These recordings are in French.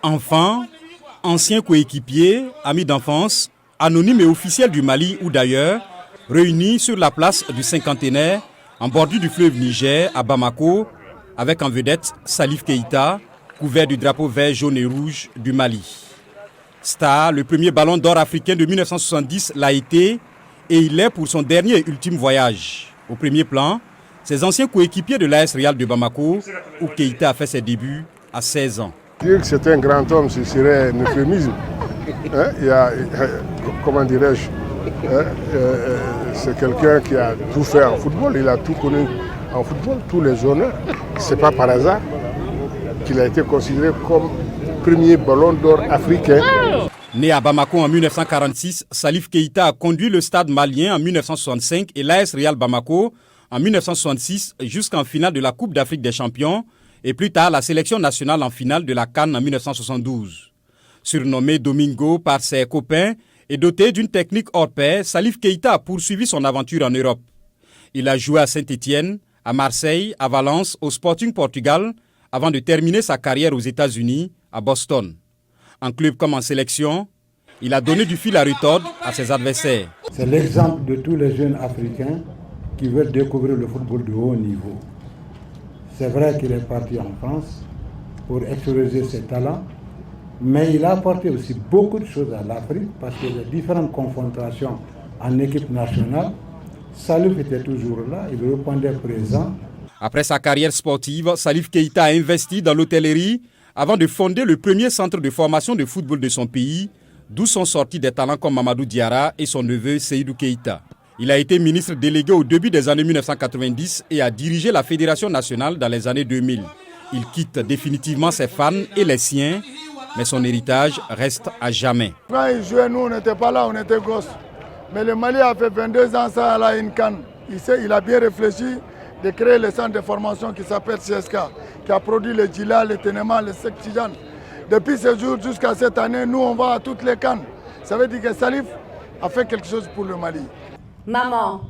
Enfants, anciens coéquipiers, amis d'enfance, anonymes et officiels du Mali ou d'ailleurs, réunis sur la place du cinquantenaire, en bordure du fleuve Niger, à Bamako, avec en vedette Salif Keïta, couvert du drapeau vert, jaune et rouge du Mali. Star, le premier ballon d'or africain de 1970 l'a été et il l'est pour son dernier et ultime voyage. Au premier plan, ses anciens coéquipiers de l'AS Real de Bamako, où Keïta a fait ses débuts à 16 ans. Dire que c'est un grand homme, ce serait un euphémisme. Comment dirais-je, c'est quelqu'un qui a tout fait en football, il a tout connu en football, tous les honneurs. Ce n'est pas par hasard qu'il a été considéré comme premier ballon d'or africain. Né à Bamako en 1946, Salif Keïta a conduit le Stade malien en 1965 et l'AS Real Bamako en 1966 jusqu'en finale de la Coupe d'Afrique des Champions et plus tard la sélection nationale en finale de la CAN en 1972. Surnommé Domingo par ses copains et doté d'une technique hors pair, Salif Keïta a poursuivi son aventure en Europe. Il a joué à Saint-Étienne, à Marseille, à Valence, au Sporting Portugal, avant de terminer sa carrière aux États-Unis, à Boston. En club comme en sélection, il a donné du fil à retordre à ses adversaires. C'est l'exemple de tous les jeunes Africains qui veulent découvrir le football de haut niveau. C'est vrai qu'il est parti en France pour exposer ses talents, mais il a apporté aussi beaucoup de choses à l'Afrique parce que les différentes confrontations en équipe nationale, Salif était toujours là, il répondait présent. Après sa carrière sportive, Salif Keïta a investi dans l'hôtellerie avant de fonder le premier centre de formation de football de son pays, d'où sont sortis des talents comme Mamadou Diarra et son neveu Seydou Keïta. Il a été ministre délégué au début des années 1990 et a dirigé la Fédération nationale dans les années 2000. Il quitte définitivement ses fans et les siens, mais son héritage reste à jamais. Quand il jouait, nous on n'était pas là, on était gosses. Mais le Mali a fait 22 ans ça à une CAN. Il a bien réfléchi de créer le centre de formation qui s'appelle CSK, qui a produit le Djila, le Ténéma, le Sek Tidjan. Depuis ce jour jusqu'à cette année, nous on va à toutes les CAN. Ça veut dire que Salif a fait quelque chose pour le Mali. Maman,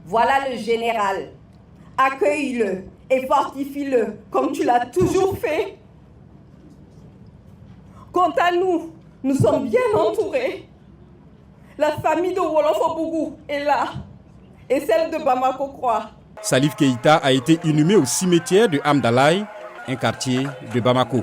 voilà le général. Accueille-le et fortifie-le comme tu l'as toujours fait. Quant à nous, nous sommes bien entourés. La famille de Wolof-Bougou est là et celle de Bamako Croix. Salif Keïta a été inhumé au cimetière de Hamdalaye, un quartier de Bamako.